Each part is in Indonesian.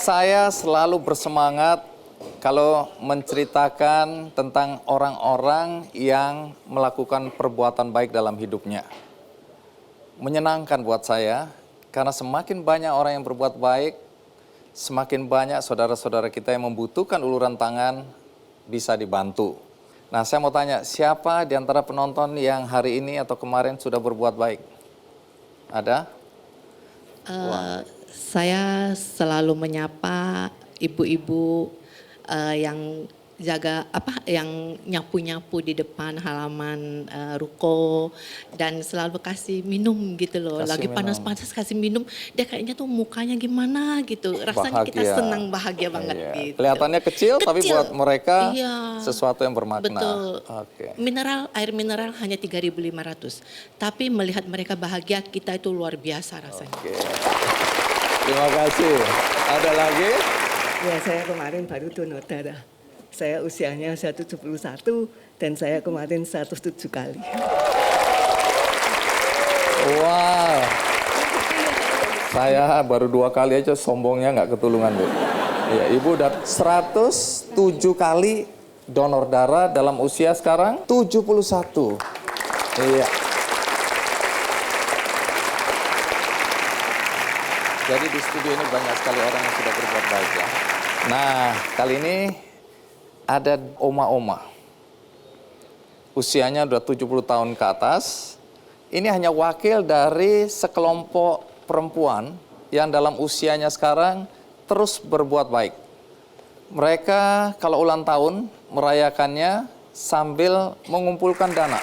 Saya selalu bersemangat kalau menceritakan tentang orang-orang yang melakukan perbuatan baik dalam hidupnya. Menyenangkan buat saya, karena semakin banyak orang yang berbuat baik, semakin banyak saudara-saudara kita yang membutuhkan uluran tangan bisa dibantu. Nah, saya mau tanya, siapa di antara penonton yang hari ini atau kemarin sudah berbuat baik? Ada? Saya selalu menyapa ibu-ibu yang yang nyapu-nyapu di depan halaman ruko dan selalu kasih minum gitu loh. Lagi panas-panas kasih minum, dia kayaknya tuh mukanya gimana gitu. Rasanya kita senang bahagia banget gitu. Kelihatannya kecil, tapi buat mereka sesuatu yang bermakna. Betul. Air mineral hanya 3.500. Tapi melihat mereka bahagia, kita itu luar biasa rasanya. Terima kasih. Ada lagi? Ya, saya kemarin baru donor darah. Saya usianya 71 dan saya kemarin 107 kali. Wow. Saya baru 2 kali aja sombongnya nggak ketulungan, Bu. Ya, Ibu udah 107 kali donor darah dalam usia sekarang 71. Iya. Jadi di studio ini banyak sekali orang yang sudah berbuat baik ya. Nah, kali ini ada oma-oma. Usianya udah 70 tahun ke atas. Ini hanya wakil dari sekelompok perempuan yang dalam usianya sekarang terus berbuat baik. Mereka kalau ulang tahun merayakannya sambil mengumpulkan dana.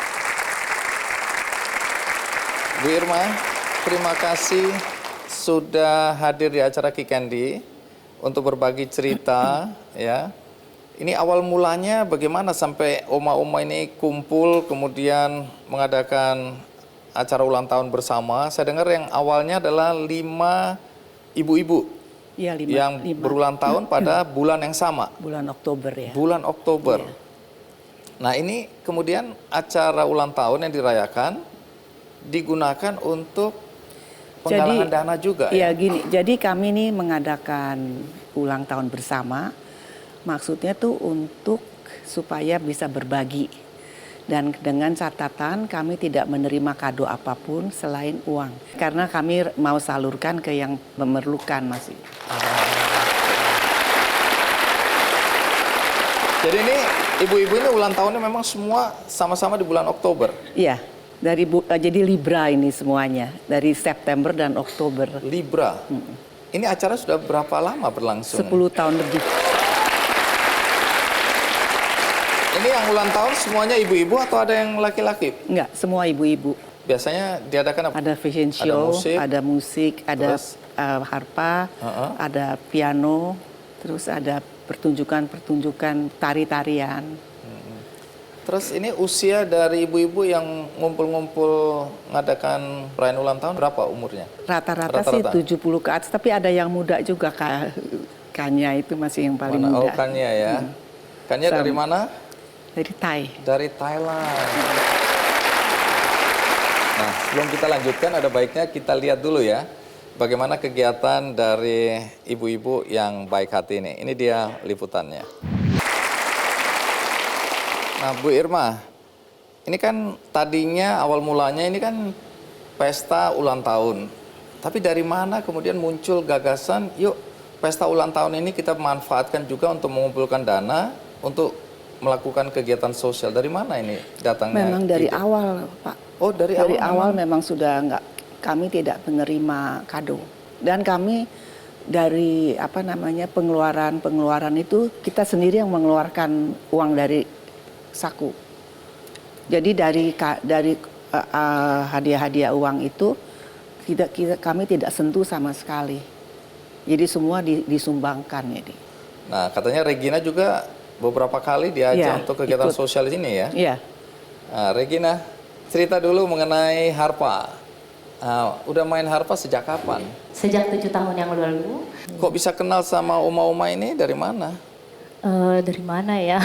Bu Irma, terima kasih sudah hadir di acara Kikendi untuk berbagi cerita ya. Ini awal mulanya bagaimana sampai oma-oma ini kumpul kemudian mengadakan acara ulang tahun bersama. Saya dengar yang awalnya adalah 5 ibu-ibu yang berulang tahun pada bulan yang sama. Bulan Oktober ya. Bulan Oktober. Iya. Nah, ini kemudian acara ulang tahun yang dirayakan digunakan untuk penggalangan dana juga ya? Gini, jadi kami ini mengadakan ulang tahun bersama. Maksudnya tuh untuk supaya bisa berbagi. Dan dengan catatan kami tidak menerima kado apapun selain uang. Karena kami mau salurkan ke yang memerlukan masih. Jadi ini ibu-ibu ini ulang tahunnya memang semua sama-sama di bulan Oktober? Iya, jadi Libra ini semuanya. Dari September dan Oktober. Libra? Ini acara sudah berapa lama berlangsung? 10 tahun lebih. Ini yang ulang tahun semuanya ibu-ibu atau ada yang laki-laki? Enggak, semua ibu-ibu. Biasanya diadakan apa? Ada fashion show, ada musik, ada harpa, ada piano, terus ada pertunjukan tari-tarian. Terus ini usia dari ibu-ibu yang ngumpul-ngumpul ngadakan perayaan ulang tahun berapa umurnya? Rata-rata sih 70 ke atas, tapi ada yang muda juga. Kanya itu masih yang paling muda. Oh, Kanya ya. Kanya dari mana? Dari Thai. Dari Thailand. Nah, sebelum kita lanjutkan ada baiknya kita lihat dulu ya bagaimana kegiatan dari ibu-ibu yang baik hati ini. Ini dia liputannya. Nah, Bu Irma, ini kan tadinya awal mulanya ini kan pesta ulang tahun. Tapi dari mana kemudian muncul gagasan, yuk pesta ulang tahun ini kita manfaatkan juga untuk mengumpulkan dana untuk melakukan kegiatan sosial. Dari mana ini datangnya? Memang dari awal, Pak. Oh, dari awal memang sudah kami tidak menerima kado. Dan kami dari pengeluaran itu kita sendiri yang mengeluarkan uang dari saku. Jadi dari hadiah-hadiah uang itu kami tidak sentuh sama sekali. Jadi semua disumbangkan jadi. Nah, katanya Regina juga beberapa kali diajak untuk kegiatan sosial ini ya? Iya. Nah, Regina, cerita dulu mengenai harpa. Nah, udah main harpa sejak kapan? Sejak 7 tahun yang lalu. Kok bisa kenal sama oma-oma ini dari mana? Dari mana ya?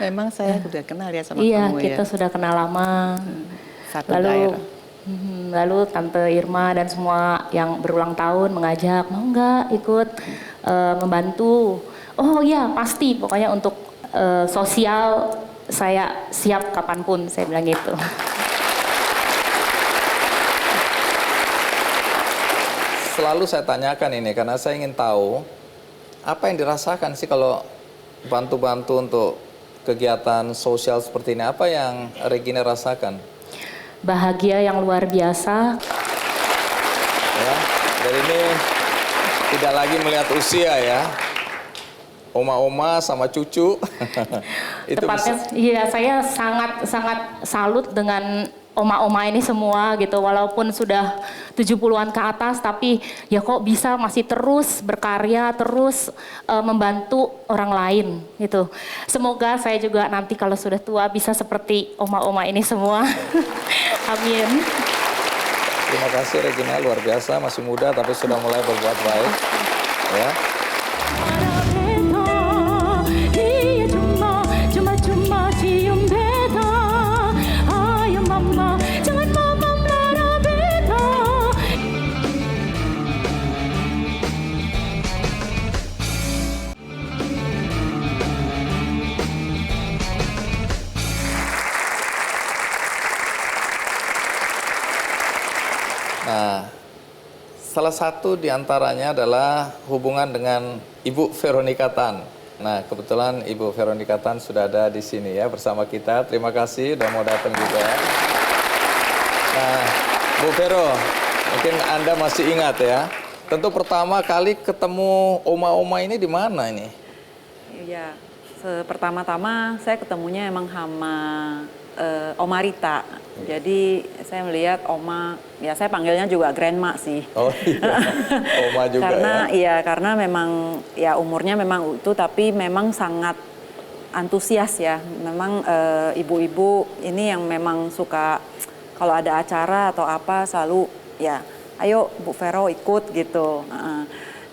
Memang saya sudah kenal ya sama iya, kamu ya. Iya, kita sudah kenal lama. Satu lalu daerah. Lalu Tante Irma dan semua yang berulang tahun mengajak, mau nggak ikut membantu? Oh iya pasti, pokoknya untuk sosial saya siap kapanpun, saya bilang gitu. Selalu saya tanyakan ini karena saya ingin tahu apa yang dirasakan sih kalau bantu-bantu untuk kegiatan sosial seperti ini. Apa yang Regina rasakan? Bahagia yang luar biasa. Ya, jadi ini tidak lagi melihat usia ya. Oma-oma sama cucu. Itu Tepatnya, iya saya sangat salut dengan oma-oma ini semua gitu. Walaupun sudah 70-an ke atas, tapi ya kok bisa masih terus berkarya, terus membantu orang lain gitu. Semoga saya juga nanti kalau sudah tua bisa seperti oma-oma ini semua. Amin. Terima kasih Regina, luar biasa, masih muda tapi sudah mulai berbuat baik. Ya. Nah, salah satu diantaranya adalah hubungan dengan Ibu Veronica Tan. Nah, kebetulan Ibu Veronica Tan sudah ada di sini ya bersama kita. Terima kasih sudah mau datang juga. Nah, Bu Vero, mungkin Anda masih ingat ya. Tentu pertama kali ketemu oma-oma ini di mana ini? Iya, pertama-tama saya ketemunya emang sama Oma Rita. Jadi saya melihat Oma, ya saya panggilnya juga grandma sih. Oh iya, Oma juga karena, ya? Iya, karena memang ya umurnya memang itu, tapi memang sangat antusias ya. Memang ibu-ibu ini yang memang suka kalau ada acara atau apa selalu ya, ayo Bu Vero ikut gitu.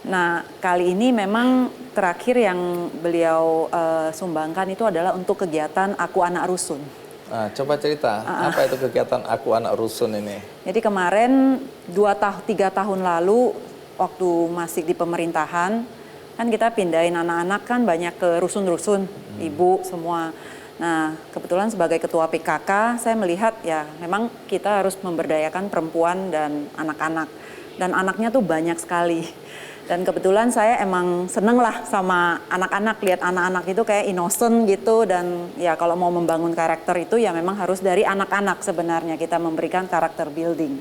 Nah kali ini memang terakhir yang beliau sumbangkan itu adalah untuk kegiatan Aku Anak Rusun. Nah, coba cerita, apa itu kegiatan Aku Anak Rusun ini? Jadi kemarin 3 tahun lalu waktu masih di pemerintahan, kan kita pindahin anak-anak kan banyak ke rusun-rusun, ibu semua. Nah kebetulan sebagai ketua PKK saya melihat ya memang kita harus memberdayakan perempuan dan anak-anak. Dan anaknya tuh banyak sekali. Dan kebetulan saya emang seneng lah sama anak-anak, lihat anak-anak itu kayak innocent gitu. Dan ya kalau mau membangun karakter itu ya memang harus dari anak-anak sebenarnya kita memberikan karakter building.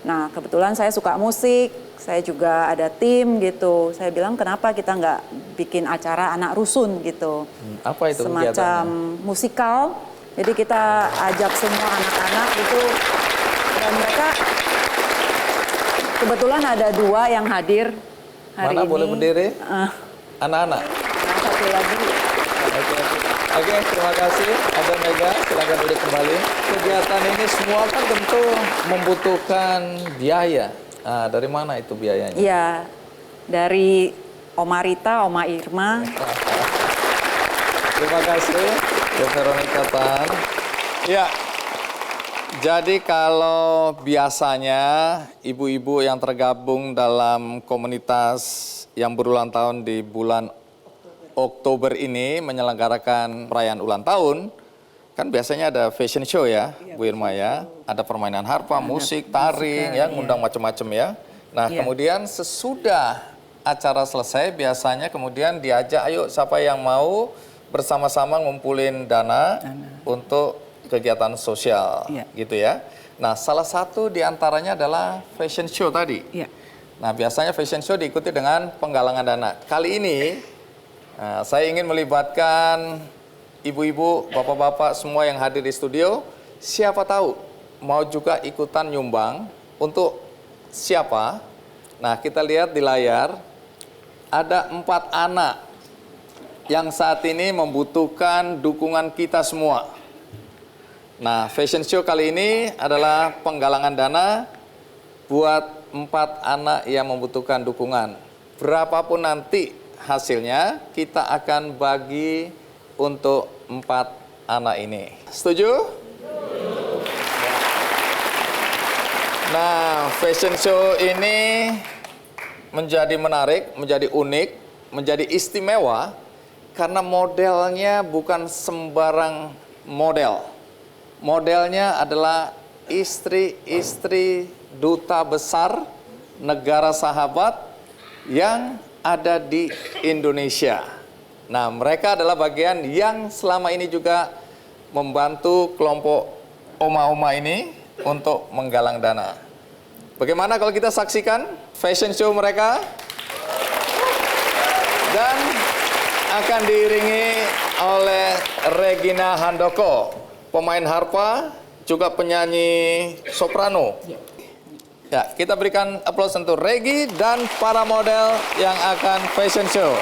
Nah kebetulan saya suka musik, saya juga ada tim gitu. Saya bilang kenapa kita nggak bikin acara anak rusun gitu. Apa itu semacam kegiatannya? musikal. Jadi kita ajak semua anak-anak itu dan mereka kebetulan ada 2 yang hadir hari Mana ini. boleh berdiri? Anak-anak. Nah, satu lagi. Oke, terima kasih. Ada Mega, silakan duduk kembali. Kegiatan ini semua kan tentu membutuhkan biaya. Nah, dari mana itu biayanya? Iya, dari Oma Rita, Oma Irma. Terima kasih, Bu Veronica Tan. Ya, jadi kalau biasanya ibu-ibu yang tergabung dalam komunitas yang berulang tahun di bulan Oktober ini menyelenggarakan perayaan ulang tahun, kan biasanya ada fashion show ya, Bu Irma ya. Ada permainan harpa, musik, tari, ya, ngundang macam-macam ya. Nah, kemudian sesudah acara selesai biasanya kemudian diajak, ayo siapa yang mau bersama-sama ngumpulin dana untuk kegiatan sosial, gitu ya. Nah, salah satu diantaranya adalah fashion show tadi. Nah, biasanya fashion show diikuti dengan penggalangan dana. Kali ini, saya ingin melibatkan ibu-ibu, bapak-bapak semua yang hadir di studio. Siapa tahu mau juga ikutan nyumbang untuk siapa? Nah, kita lihat di layar, ada 4 anak yang saat ini membutuhkan dukungan kita semua. Nah, fashion show kali ini adalah penggalangan dana buat 4 anak yang membutuhkan dukungan. Berapapun nanti hasilnya, kita akan bagi untuk 4 anak ini. Setuju? Nah, fashion show ini menjadi menarik, menjadi unik, menjadi istimewa karena modelnya bukan sembarang model. Modelnya adalah istri-istri duta besar negara sahabat yang ada di Indonesia. Nah, mereka adalah bagian yang selama ini juga membantu kelompok oma-oma ini untuk menggalang dana. Bagaimana kalau kita saksikan fashion show mereka? Dan akan diiringi oleh Regina Handoko, pemain harpa, juga penyanyi soprano. Ya, kita berikan aplaus untuk Regi dan para model yang akan fashion show.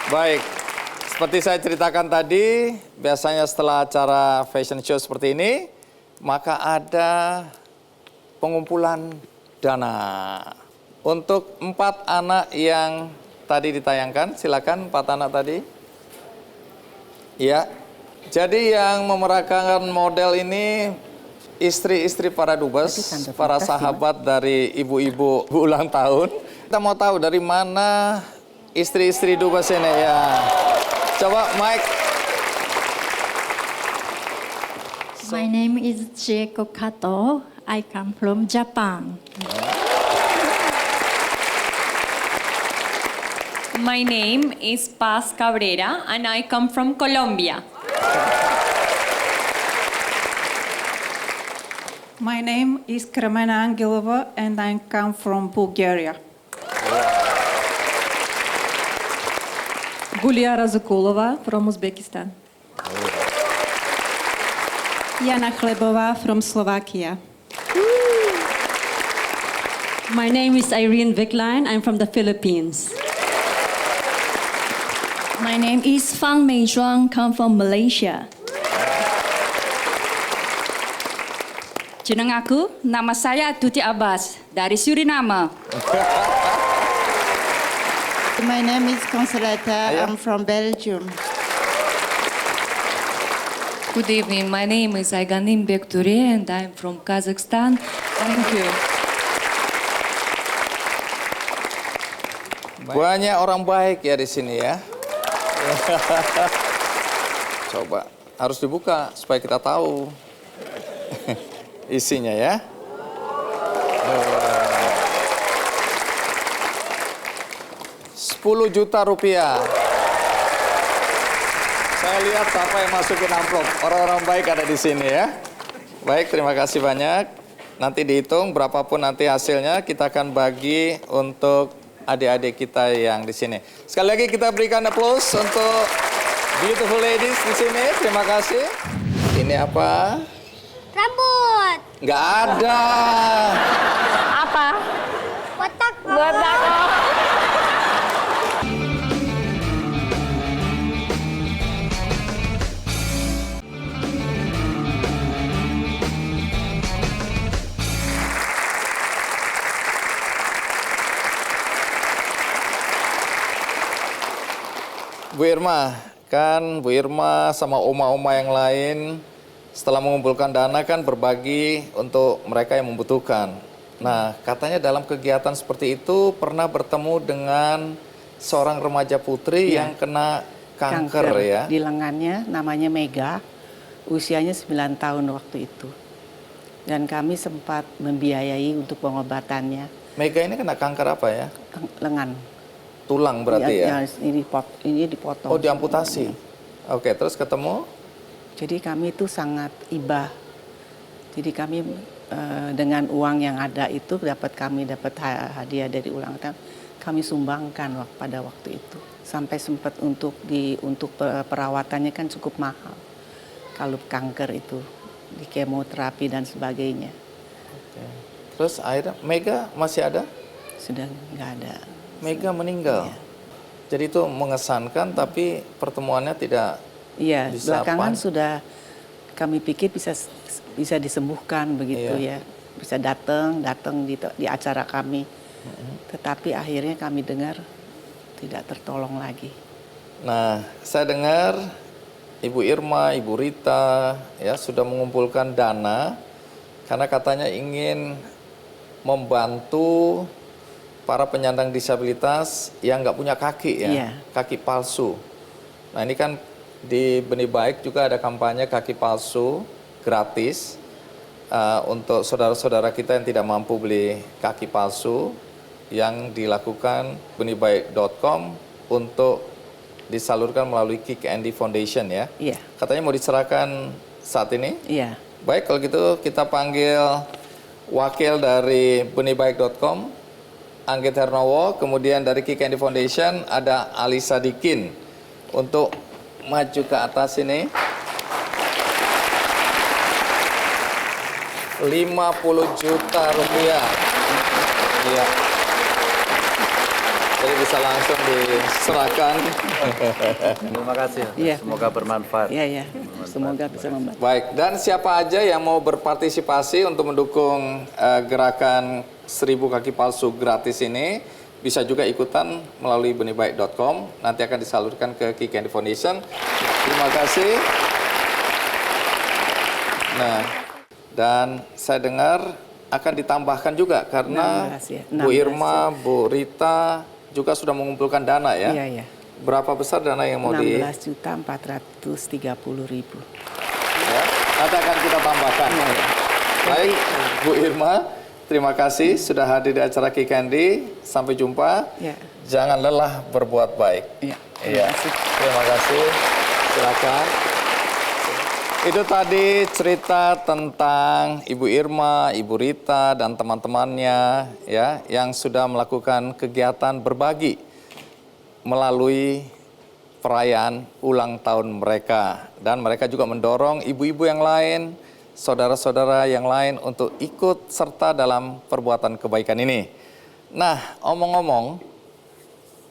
Baik, seperti saya ceritakan tadi, biasanya setelah acara fashion show seperti ini, maka ada pengumpulan dana. Untuk 4 anak yang tadi ditayangkan, silakan 4 anak tadi. Ya, jadi yang memerankan model ini istri-istri para dubes, para sahabat dari ibu-ibu ulang tahun. Kita mau tahu dari mana istri-istri dubes ini ya. Coba Mike. My name is Chieko Kato. I come from Japan. My name is Paz Cabrera and I come from Colombia. My name is Kremena Angelova and I come from Bulgaria. Gulia Razukulova from Uzbekistan. Jana Chlebova from Slovakia. My name is Irene Vickline. I'm from the Philippines. My name is Fang Mei Zhuang, come from Malaysia. Jeneng aku, nama saya Tuti Abbas dari Suriname. My name is Consolata. I'm from Belgium. Good evening. My name is Ayganim Bekturi and I'm from Kazakhstan. Thank you. Banyak orang baik ya di sini ya. Coba harus dibuka supaya kita tahu isinya ya. Rp10 juta. Saya lihat siapa yang masukin amplop. Orang-orang baik ada di sini ya. Baik, terima kasih banyak. Nanti dihitung berapapun nanti hasilnya kita akan bagi untuk adik-adik kita yang di sini. Sekali lagi kita berikan applause untuk beautiful ladies di sini. Terima kasih. Ini apa? Rambut. Nggak ada. Apa? Botak. Botak. Bu Irma, kan Bu Irma sama oma-oma yang lain setelah mengumpulkan dana kan berbagi untuk mereka yang membutuhkan. Nah, katanya dalam kegiatan seperti itu pernah bertemu dengan seorang remaja putri yang kena kanker ya. Di lengannya, namanya Mega, usianya 9 tahun waktu itu. Dan kami sempat membiayai untuk pengobatannya. Mega ini kena kanker apa ya? Lengan. Tulang berarti ya? Ini dipotong. Oh, diamputasi. Oke, terus ketemu? Jadi kami itu sangat iba. Jadi kami dengan uang yang ada itu dapat hadiah dari ulang tahun. Kami sumbangkan pada waktu itu. Sampai sempat untuk perawatannya kan cukup mahal. Kalau kanker itu di kemoterapi dan sebagainya. Oke. Terus akhirnya Mega masih ada? Sudah nggak ada. Mega meninggal. Iya. Jadi itu mengesankan tapi pertemuannya tidak bisa belakangan sudah kami pikir bisa disembuhkan begitu ya. Bisa datang di acara kami. Tetapi akhirnya kami dengar tidak tertolong lagi. Nah, saya dengar Ibu Irma, Ibu Rita ya sudah mengumpulkan dana karena katanya ingin membantu para penyandang disabilitas yang nggak punya kaki ya, kaki palsu. Nah ini kan di Benih Baik juga ada kampanye kaki palsu gratis untuk saudara-saudara kita yang tidak mampu beli kaki palsu yang dilakukan benihbaik.com untuk disalurkan melalui Kick Andy Foundation ya. Iya. Katanya mau diserahkan saat ini? Iya. Baik, kalau gitu kita panggil wakil dari benihbaik.com. Anggit Hernowo, kemudian dari Kick Andy Foundation ada Ali Sadikin untuk maju ke atas ini. 50 juta rupiah. Iya. Jadi bisa langsung diserahkan. Terima kasih. Semoga bermanfaat. Iya. Semoga bisa membantu. Baik, dan siapa aja yang mau berpartisipasi untuk mendukung gerakan 1000 kaki palsu gratis ini bisa juga ikutan melalui benihbaik.com. Nanti akan disalurkan ke Kick Andy Foundation. Terima kasih. Nah, dan saya dengar akan ditambahkan juga karena 16 Bu Irma, Bu Rita juga sudah mengumpulkan dana ya. Iya. Berapa besar dana yang mau 16.430.000. Ya, nanti akan kita tambahkan. Baik, Bu Irma. terima kasih sudah hadir di acara Kick Andy. Sampai jumpa. Ya. Jangan lelah berbuat baik. Iya. Terima kasih. Silakan. Itu tadi cerita tentang Ibu Irma, Ibu Rita, dan teman-temannya ya yang sudah melakukan kegiatan berbagi melalui perayaan ulang tahun mereka. Dan mereka juga mendorong ibu-ibu yang lain, saudara-saudara yang lain untuk ikut serta dalam perbuatan kebaikan ini. Nah, omong-omong,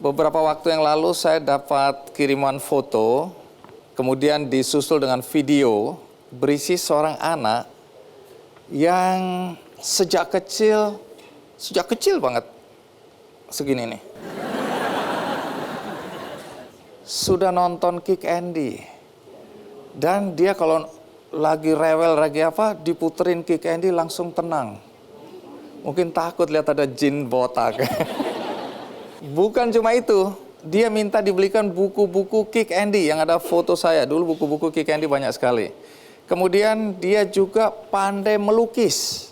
beberapa waktu yang lalu saya dapat kiriman foto, kemudian disusul dengan video berisi seorang anak yang sejak kecil banget, segini nih, sudah nonton Kick Andy. Dan dia kalau lagi rewel, lagi apa, diputerin Kick Andy langsung tenang. Mungkin takut lihat ada jin botak. Bukan cuma itu, dia minta dibelikan buku-buku Kick Andy yang ada foto saya. Dulu buku-buku Kick Andy banyak sekali. Kemudian dia juga pandai melukis.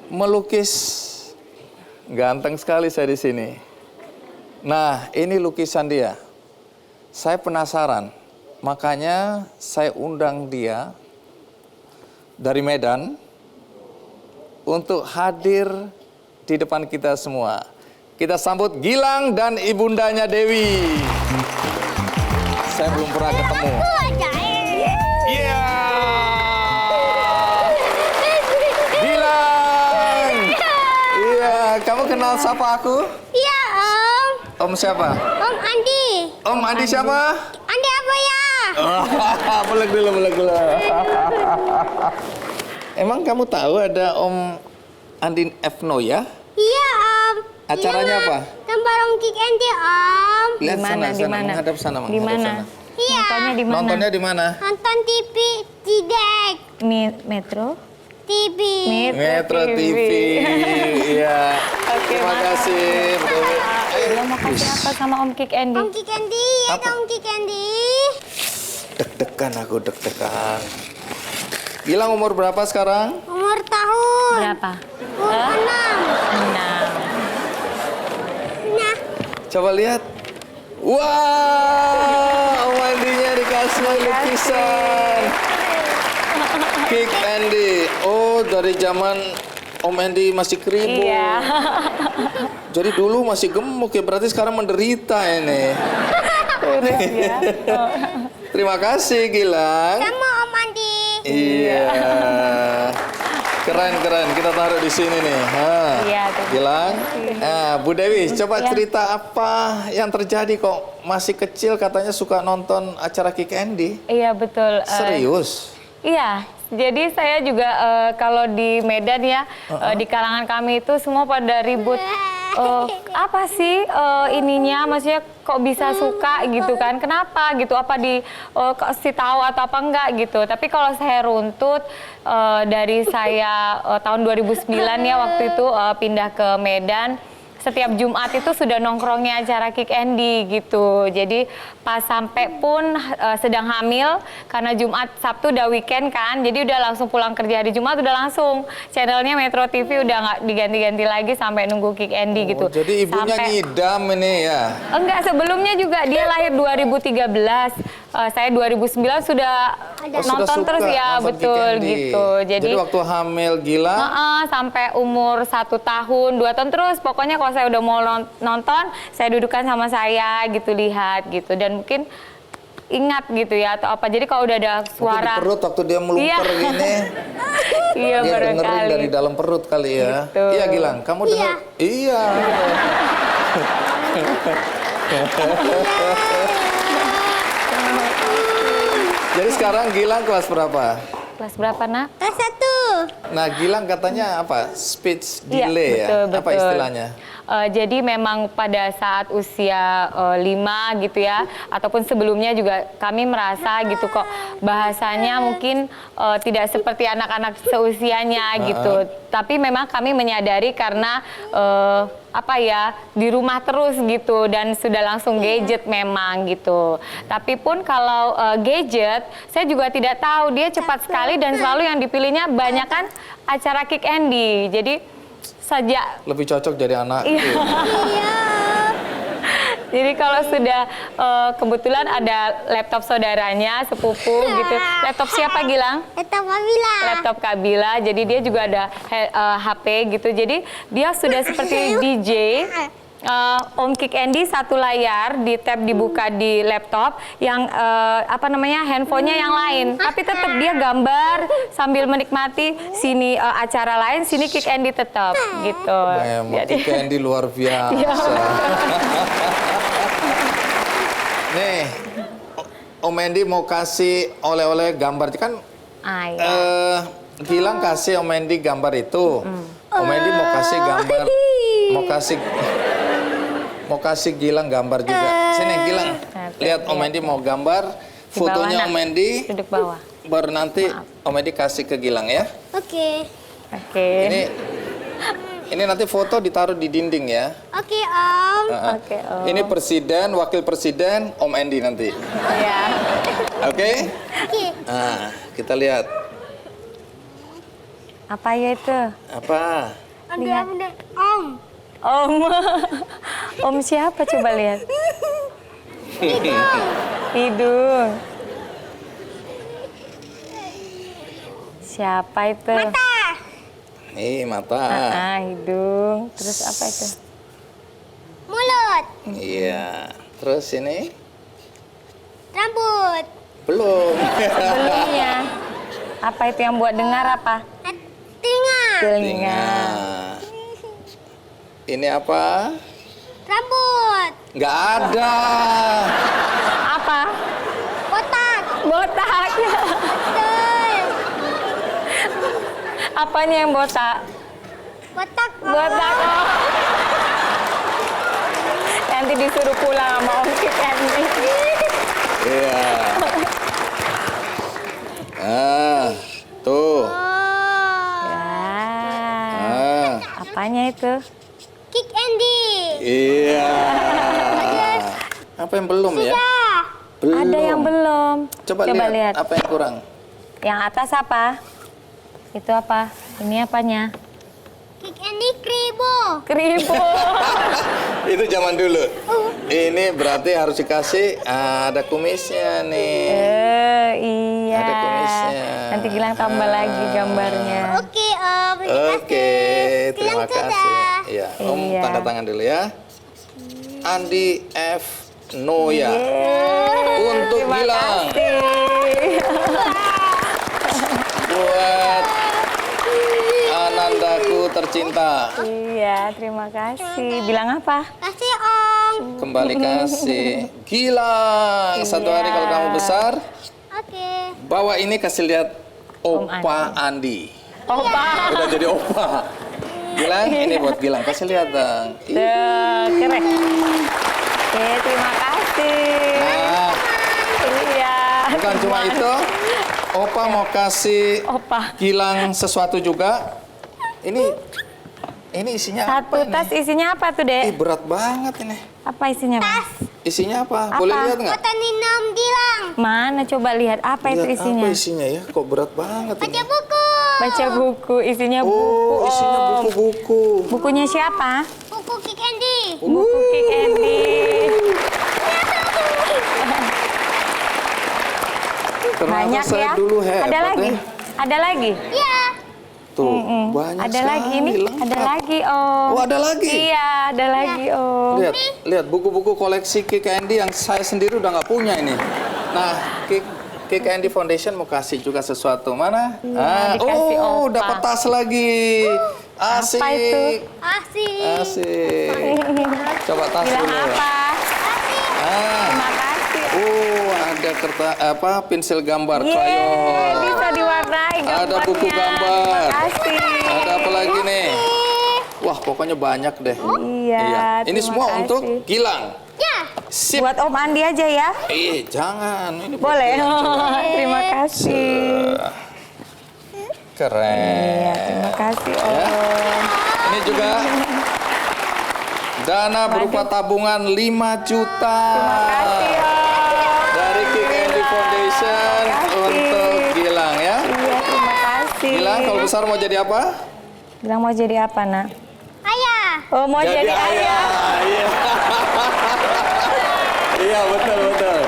Melukis ganteng sekali saya di sini. Nah, ini lukisan dia. Saya penasaran, makanya saya undang dia dari Medan untuk hadir di depan kita semua. Kita sambut Gilang dan ibundanya Dewi. Saya belum pernah ketemu. Iya. Gilang. Iya, kamu kenal siapa aku? Iya, Om. Om siapa? Om Andi. Om Andi siapa? Andi apa ya? Peluk dulu. Emang kamu tahu ada Om Andi Efno ya? Iya, Om. Acaranya apa? Gambar Om Kick Andy, Om. Lihat sana, menghadap sana. Di mana? Iya. Nontonnya di mana? Nonton TV Cidek. Metro? TV. Metro TV. Iya. Terima kasih. Lo mau kasih apa sama Om Kick Andy? Om Kick Andy, ada Om Kick Andy. Deg-degan aku, deg-degan. Gilang umur berapa sekarang? Umur tahun. Berapa? Umur 6. Nah. Coba lihat. Wah, Om Andy-nya dikasih lukisan. Kick Andy. Oh, dari zaman Om Andy masih keribu. Iya. Jadi dulu masih gemuk ya, berarti sekarang menderita ini. Ya. Terima kasih Gilang. Sama Om Andi. Iya. Keren. Kita taruh di sini nih. Iya, Gilang. Nah, Bu Dewi, coba cerita apa yang terjadi kok masih kecil katanya suka nonton acara Kick Andy? Iya, betul. Serius? Iya, jadi saya juga kalau di Medan ya, di kalangan kami itu semua pada ribut. Apa sih ininya, maksudnya kok bisa suka gitu kan, kenapa gitu, apa kasih tahu atau apa enggak gitu. Tapi kalau saya runtut dari saya tahun 2009 ya waktu itu pindah ke Medan, setiap Jumat itu sudah nongkrongnya acara Kick Andy gitu. Jadi pas sampai pun sedang hamil, karena Jumat Sabtu udah weekend kan, jadi udah langsung pulang kerja hari Jumat udah langsung channelnya Metro TV udah nggak diganti-ganti lagi sampai nunggu Kick Andy gitu. Jadi ibunya ngidam ini ya? Enggak, sebelumnya juga dia lahir 2013. Saya 2009 sudah nonton terus ya, betul gitu. Jadi waktu hamil Gilang? Sampai umur 1 tahun, 2 tahun terus. Pokoknya kalau saya udah mau nonton, saya dudukan sama saya gitu, lihat gitu. Dan mungkin ingat gitu ya atau apa. Jadi kalau udah ada suara. Mungkin di perut waktu dia melungker gini. Iya, dia dengerin barangkali. dari dalam perut kali ya. Gitu. Iya Gilang, kamu dengar? Iya. Jadi sekarang Gilang kelas berapa? Kelas berapa, Nak? Kelas 1. Nah, Gilang katanya apa? Speech Iya, delay betul, ya? Apa betul. istilahnya? Jadi memang pada saat usia 5 gitu ya, ataupun sebelumnya juga kami merasa gitu kok bahasanya mungkin tidak seperti anak-anak seusianya gitu. Tapi memang kami menyadari karena apa ya, di rumah terus gitu dan sudah langsung gadget memang gitu. Tapi pun kalau gadget, saya juga tidak tahu, dia cepat sekali dan selalu yang dipilihnya banyak kan acara Kick Andy. Jadi sejak lebih cocok jadi anak. Iya. Jadi kalau sudah kebetulan ada laptop saudaranya, sepupu gitu. Laptop siapa Gilang? Laptop Kabila. Laptop Kabila. Jadi dia juga ada HP gitu. Jadi dia sudah seperti DJ. Om Kick Andy satu layar, di tab dibuka di laptop, yang apa namanya, handphonenya yang lain. Tapi tetap dia gambar sambil menikmati, sini acara lain, sini Kick Andy tetap gitu. Memang Kick Andy luar biasa. Nih, Om Andy mau kasih oleh-oleh gambar kan? Gilang kasih Om Andy gambar itu. Om Andy mau kasih gambar, mau kasih Gilang gambar juga. Sini Gilang, lihat Om Andy mau gambar fotonya Om Andy. Duduk bawah. Baru nanti Om Andy kasih ke Gilang ya. Oke. Ini nanti foto ditaruh di dinding ya. Oke, Om. Oke, Om. Ini presiden, wakil presiden, Om Andy nanti. Iya. Oke? Oke. Nah, kita lihat. Apa ya itu? Apa? Lihat. Om. Om siapa coba lihat? Hidung. Siapa itu? Mata. Nih, mata. Hidung. Terus apa itu? Mulut. Iya. Terus ini? Rambut. Belum. Sebelumnya. Apa itu yang buat dengar apa? Telinga. Ini apa? Rambut. Nggak ada. Apa? Botak. Botak. Apanya yang botak? Botak. Botak. Oh. Nanti disuruh pulang sama Om Kick Andy. Iya. Tuh. Apanya itu? Kick Andy. Iya. Apa yang belum ya? Belum. Ada yang belum. Coba lihat. Apa yang kurang? Yang atas apa? Itu apa? Ini apanya? Kick Andy kribo. Kribo. Itu zaman dulu. Ini berarti harus dikasih ada kumisnya nih. Iya. Ada kumisnya. Nanti Gilang tambah lagi gambarnya. Oke, Om. Oke, terima kasih. Iya, Om tanda tangan dulu ya. Andi F. Noya. Untuk Gilang. Buat Anandaku tercinta. Iya, terima kasih. Bilang apa? Kasih, Om. Kembali kasih. Gilang, satu hari kalau kamu besar, bawa ini kasih lihat Opa Andi. Opa. Udah jadi Opa. Gilang, ini buat Gilang. Kasih lihat dong. Keren. Oke, terima kasih. Nah, iya. bukan cuma itu. Opa mau kasih Gilang sesuatu juga. Ini isinya satu apa tas nih? Isinya apa tuh, Dek? Berat banget ini. Apa isinya, Mas? Isinya apa? Boleh lihat nggak? Foto Ninam Gilang. Mana coba lihat apa Lihat itu isinya? apa isinya ya? Kok berat banget ini? Baca buku. Baca buku, isinya buku. Oh, isinya buku-buku. Bukunya siapa? Buku Kick Andy. Buku Kick Andy. Banyak saya ya? Dulu hebat, ada lagi? Ya? Ada lagi? Iya. Tuh, banyak ada sekali. lagi ini, Lengkap. ada lagi, Om. Oh, ada lagi? Iya, ada lagi, Om. Lihat buku-buku koleksi Kick Andy yang saya sendiri udah nggak punya ini. Nah, Kick Andy Foundation mau kasih juga sesuatu. Mana? Dikasih Opa. dapat tas lagi. Asik. Apa itu? Asik. Coba tas Bilang dulu. apa? Terima kasih. Ada pensil gambar, krayon. Bisa diwarnai gambarnya. Ada buku gambar. Terima kasih. Ada apa lagi nih? Wah, pokoknya banyak deh. Iya, Ini terima semua kasih. untuk Gilang. Ya. Sip. Buat Om Andi aja ya. Jangan. Ini buat Boleh. Gilang, coba. Terima kasih. Keren. Iya, terima kasih Om. Ya. Ini juga dana berupa tabungan 5 juta. Terima kasih Om. Dari Kick Andy Foundation untuk Gilang ya. Iya, terima kasih. Gilang kalau besar mau jadi apa? Gilang mau jadi apa, Nak? Ayah. Oh, mau jadi ayah. Iya. Iya, betul.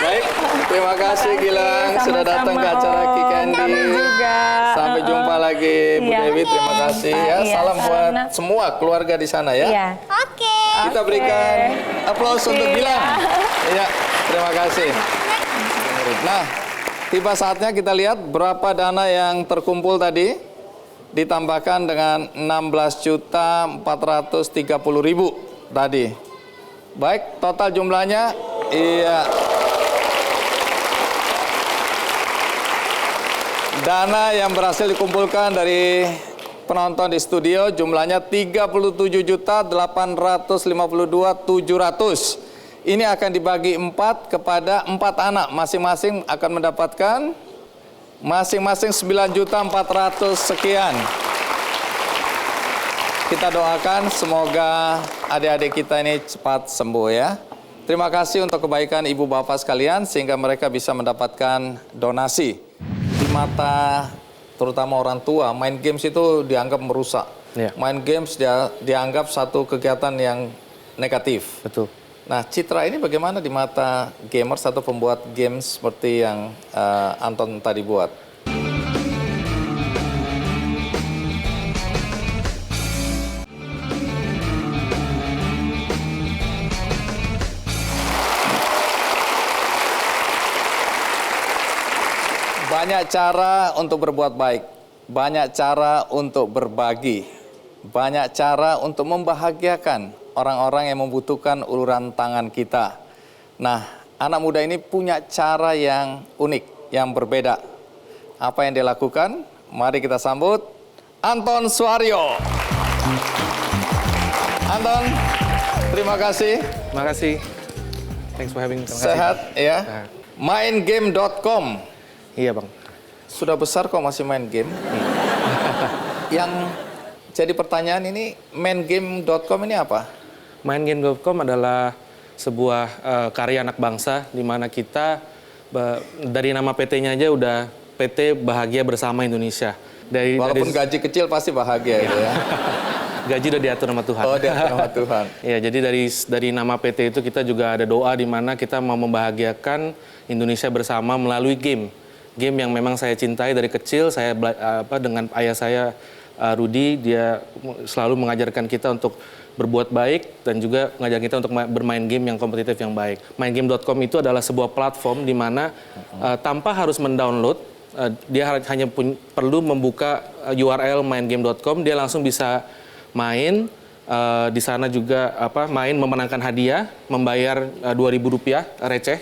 Baik, terima kasih Gilang sudah datang ke acara Kick Andy. juga. Sampai jumpa lagi Bu Iya. Dewi, terima kasih ya. Iya, Salam buat salam. semua keluarga di sana ya. Iya. Oke. Kita berikan aplaus untuk Gilang. Iya, terima kasih. Nah, tiba saatnya kita lihat berapa dana yang terkumpul tadi. Ditambahkan dengan 16.430.000 tadi. Baik, total jumlahnya iya. Dana yang berhasil dikumpulkan dari penonton di studio jumlahnya 37.852.700. Ini akan dibagi 4 kepada 4 anak. Masing-masing akan mendapatkan masing-masing 9.400.000 sekian. Kita doakan semoga adik-adik kita ini cepat sembuh ya. Terima kasih untuk kebaikan ibu bapak sekalian sehingga mereka bisa mendapatkan donasi. Di mata terutama orang tua, main games itu dianggap merusak. Main games dianggap satu kegiatan yang negatif. Betul. Nah, citra ini bagaimana di mata gamers atau pembuat games seperti yang Anton tadi buat? Banyak cara untuk berbuat baik, banyak cara untuk berbagi, banyak cara untuk membahagiakan orang-orang yang membutuhkan uluran tangan kita. Nah, anak muda ini punya cara yang unik, yang berbeda. Apa yang dia lakukan? Mari kita sambut Anton Suaryo. Anton, terima kasih. Terima kasih. Thanks for having me. Sehat ya. Maingame.com. Iya Bang. Sudah besar kok masih main game. Yang jadi pertanyaan ini, maingame.com ini apa? Maingame.com adalah sebuah karya anak bangsa di mana kita dari nama PT-nya aja udah PT Bahagia Bersama Indonesia. Walaupun gaji kecil pasti bahagia itu ya. Gaji udah diatur sama Tuhan. Oh, diatur sama Tuhan. Ya, jadi dari nama PT itu kita juga ada doa di mana kita mau membahagiakan Indonesia bersama melalui game. Game yang memang saya cintai dari kecil. Saya dengan ayah saya Rudi, dia selalu mengajarkan kita untuk berbuat baik dan juga mengajar kita untuk bermain game yang kompetitif yang baik. Maingame.com itu adalah sebuah platform di mana tanpa harus mendownload, dia hanya perlu membuka URL maingame.com, dia langsung bisa main. Di sana juga main memenangkan hadiah, membayar Rp2.000 receh.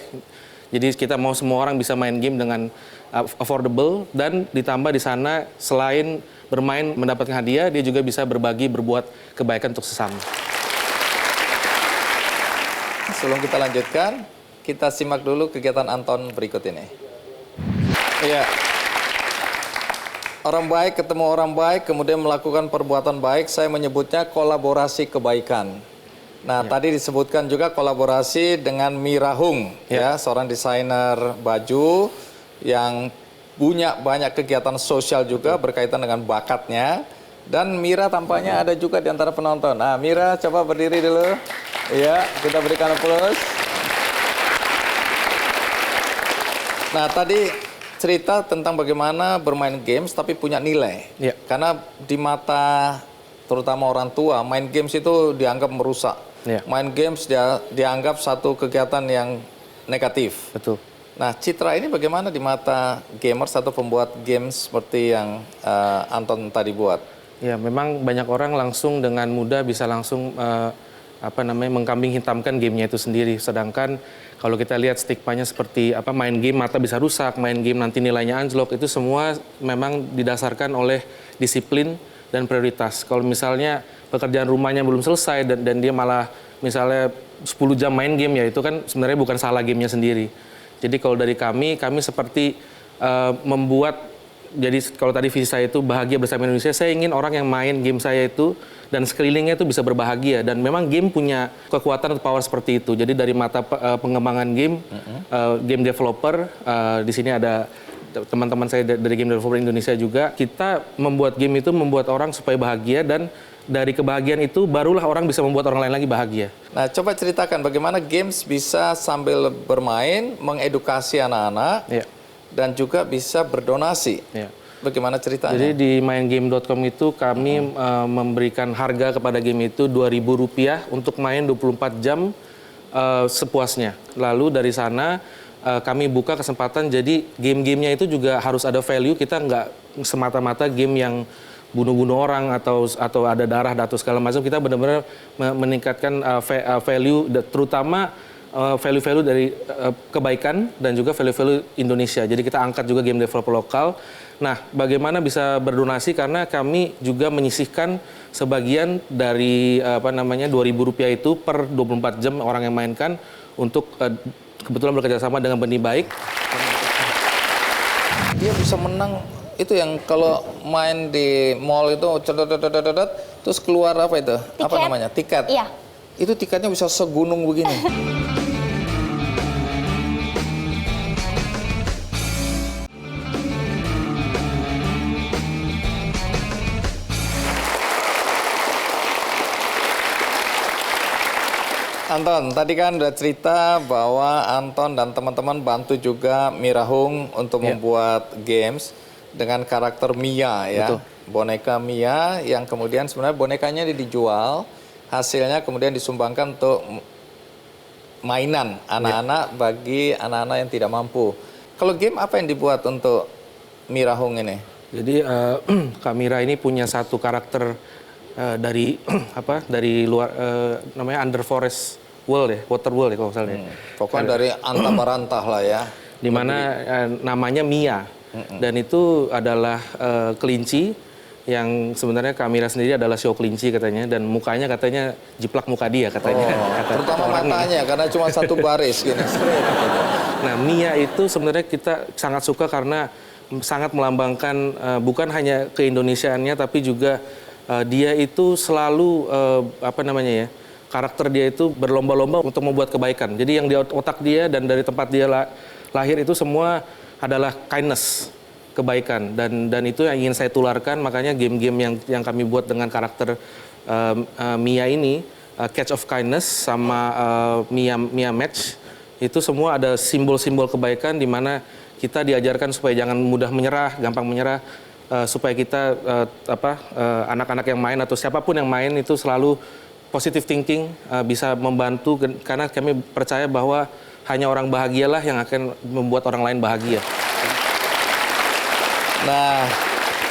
Jadi kita mau semua orang bisa main game dengan affordable dan ditambah di sana selain bermain mendapatkan hadiah, dia juga bisa berbagi, berbuat kebaikan untuk sesama. Sebelum kita lanjutkan, kita simak dulu kegiatan Anton berikut ini. Iya. Orang baik ketemu orang baik, kemudian melakukan perbuatan baik, saya menyebutnya kolaborasi kebaikan. Nah, tadi disebutkan juga kolaborasi dengan Mira Hung, ya, seorang desainer baju yang punya banyak kegiatan sosial juga berkaitan dengan bakatnya. Dan Mira tampaknya ada juga di antara penonton. Nah, Mira coba berdiri dulu. Iya, kita berikan aplaus. Nah, tadi cerita tentang bagaimana bermain games tapi punya nilai. Karena di mata terutama orang tua, main games itu dianggap merusak. Main games dianggap satu kegiatan yang negatif. Betul. Nah, citra ini bagaimana di mata gamers atau pembuat games seperti yang Anton tadi buat? Ya, memang banyak orang langsung dengan mudah bisa langsung mengkambing hitamkan gamenya itu sendiri. Sedangkan kalau kita lihat stigmanya seperti main game mata bisa rusak, main game nanti nilainya anjlok, itu semua memang didasarkan oleh disiplin dan prioritas. Kalau misalnya pekerjaan rumahnya belum selesai dan dia malah misalnya 10 jam main game, ya itu kan sebenarnya bukan salah gamenya sendiri. Jadi kalau dari kami seperti membuat, jadi kalau tadi visi saya itu bahagia bersama Indonesia, saya ingin orang yang main game saya itu dan sekelilingnya itu bisa berbahagia. Dan memang game punya kekuatan atau power seperti itu. Jadi dari mata pengembangan game, game developer, di sini ada teman-teman saya dari game developer Indonesia juga, kita membuat game itu membuat orang supaya bahagia, dan dari kebahagiaan itu barulah orang bisa membuat orang lain lagi bahagia. Nah, coba ceritakan bagaimana games bisa sambil bermain, mengedukasi anak-anak, dan juga bisa berdonasi. Bagaimana ceritanya? Jadi di maingame.com itu kami memberikan harga kepada game itu Rp2.000 untuk main 24 jam sepuasnya. Lalu dari sana kami buka kesempatan, jadi game-gamenya itu juga harus ada value. Kita nggak semata-mata game yang bunuh-bunuh orang atau ada darah atau segala macam. Kita benar-benar meningkatkan value, terutama value-value dari kebaikan dan juga value-value Indonesia. Jadi kita angkat juga game developer lokal. Nah, bagaimana bisa berdonasi, karena kami juga menyisihkan sebagian dari Rp2.000 itu per 24 jam orang yang mainkan untuk kebetulan bekerja sama dengan Benih Baik. Dia bisa menang. Itu yang kalau main di mall itu terus keluar apa itu? Tiket. Apa namanya? Tiket. Iya. Itu tiketnya bisa segunung begini. Anton, tadi kan udah cerita bahwa Anton dan teman-teman bantu juga Mirahung untuk membuat games dengan karakter Mia ya. Betul. Boneka Mia yang kemudian sebenarnya bonekanya dijual, hasilnya kemudian disumbangkan untuk mainan anak-anak bagi anak-anak yang tidak mampu. Kalau game apa yang dibuat untuk Mirahung ini? Jadi Kak Mira ini punya satu karakter dari dari luar, namanya Under Forest World ya, Water World ya kalau misalnya. Pokoknya dari antah-berantah lah ya. Dimana namanya Mia. Dan itu adalah kelinci yang sebenarnya Kak Mira sendiri adalah show kelinci katanya, dan mukanya katanya jiplak muka dia katanya. Terutama matanya karena cuma satu baris gini. Nah, Mia itu sebenarnya kita sangat suka karena sangat melambangkan bukan hanya keindonesiaannya, tapi juga dia itu selalu karakter dia itu berlomba-lomba untuk membuat kebaikan. Jadi yang di otak dia dan dari tempat dia lahir itu semua adalah kindness, kebaikan, dan itu yang ingin saya tularkan. Makanya game-game yang kami buat dengan karakter Mia ini, Catch of Kindness sama Mia Match, itu semua ada simbol-simbol kebaikan di mana kita diajarkan supaya jangan mudah menyerah, gampang menyerah, supaya kita anak-anak yang main atau siapapun yang main itu selalu positive thinking, bisa membantu, karena kami percaya bahwa hanya orang bahagialah yang akan membuat orang lain bahagia. Nah,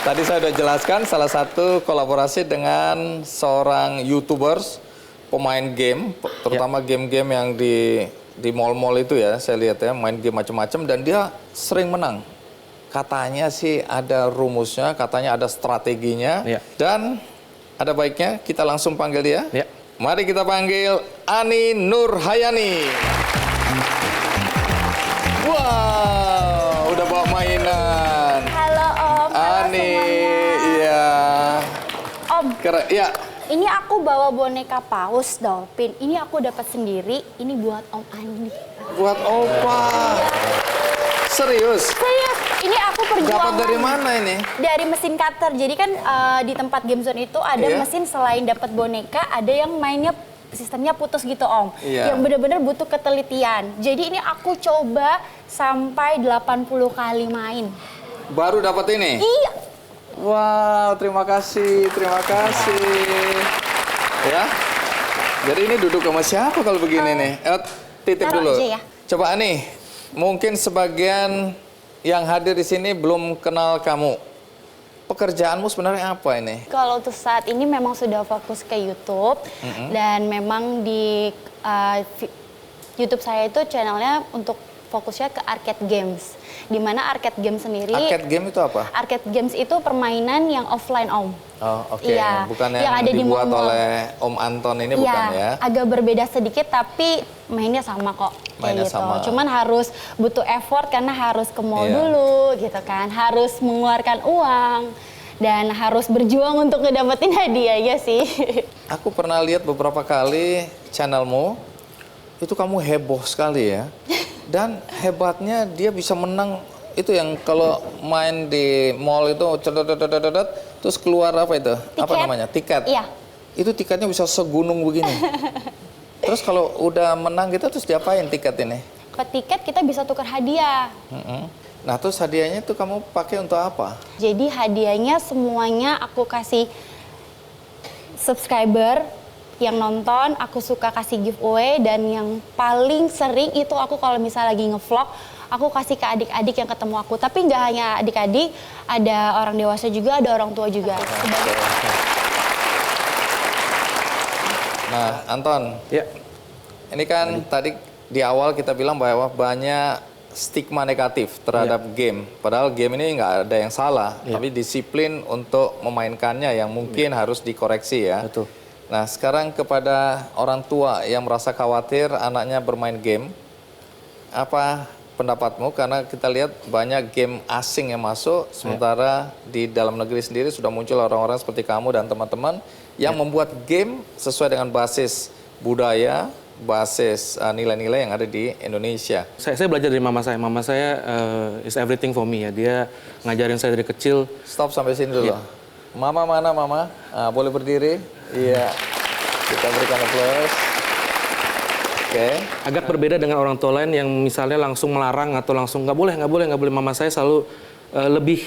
tadi saya sudah jelaskan salah satu kolaborasi dengan seorang YouTubers, pemain game, terutama game-game yang di mall-mall itu ya, saya lihat ya, main game macam-macam dan dia sering menang. Katanya sih ada rumusnya, katanya ada strateginya, dan ada baiknya kita langsung panggil dia. Mari kita panggil Ani Nurhayani. Wow, udah bawa mainan. Halo Om. Ani, iya. Om. Keren, ya. Ini aku bawa boneka paus dolphin. Ini aku dapat sendiri. Ini buat Om Andi. Buat Opa. Serius? Serius. Ini aku perjuangan. Dapat dari mana ini? Dari mesin cutter. Jadi kan di tempat game zone itu ada mesin, selain dapat boneka, ada yang mainnya sistemnya putus gitu Om. Yang benar-benar butuh ketelitian. Jadi ini aku coba sampai 80 kali main. Baru dapat ini? Iya. Wow, terima kasih, terima kasih. Ya. Jadi ini duduk sama siapa kalau begini nih? Titip dulu. Aja ya. Coba Ani, mungkin sebagian yang hadir di sini belum kenal kamu. Pekerjaanmu sebenarnya apa ini? Kalau untuk saat ini memang sudah fokus ke YouTube, dan memang di YouTube saya itu channelnya untuk fokusnya ke arcade games. Di mana arcade game sendiri. Arcade game itu apa? Arcade games itu permainan yang offline Om. Oh, oke. Iya, Bukan yang ada di dibuat mall-mall. oleh Om Anton ini, Iya, bukan ya? agak berbeda sedikit tapi mainnya sama kok. Mainnya Kayak gitu. sama. Cuman harus butuh effort karena harus ke mall Iya. dulu gitu kan. Harus mengeluarkan uang dan harus berjuang untuk ngedapetin hadiahnya sih. Aku pernah lihat beberapa kali channelmu, itu kamu heboh sekali ya. Dan hebatnya dia bisa menang, itu yang kalau main di mall itu, terus keluar apa itu? Apa Tiket. namanya? Tiket. Iya. Itu tiketnya bisa segunung begini. Terus kalau udah menang gitu, terus diapain tiket ini? Ke tiket kita bisa tukar hadiah. Nah, terus hadiahnya itu kamu pakai untuk apa? Jadi hadiahnya semuanya aku kasih subscriber yang nonton, aku suka kasih giveaway, dan yang paling sering itu aku kalau misalnya lagi ngevlog, aku kasih ke adik-adik yang ketemu aku. Tapi nggak hanya adik-adik, ada orang dewasa juga, ada orang tua juga. Nah, Anton, Ya. ini kan tadi di awal kita bilang bahwa banyak stigma negatif terhadap game. Padahal game ini nggak ada yang salah, tapi disiplin untuk memainkannya yang mungkin harus dikoreksi ya. Betul. Nah, sekarang kepada orang tua yang merasa khawatir anaknya bermain game, apa pendapatmu? Karena kita lihat banyak game asing yang masuk, sementara di dalam negeri sendiri sudah muncul orang-orang seperti kamu dan teman-teman yang membuat game sesuai dengan basis budaya, basis nilai-nilai yang ada di Indonesia. Saya belajar dari mama saya. Mama saya is everything for me ya. Dia ngajarin saya dari kecil. Stop sampai sini dulu. Mama mana mama? Boleh berdiri? Iya. Kita berikan aplaus. Oke. Agak berbeda dengan orang tua lain yang misalnya langsung melarang atau langsung nggak boleh. Mama saya selalu lebih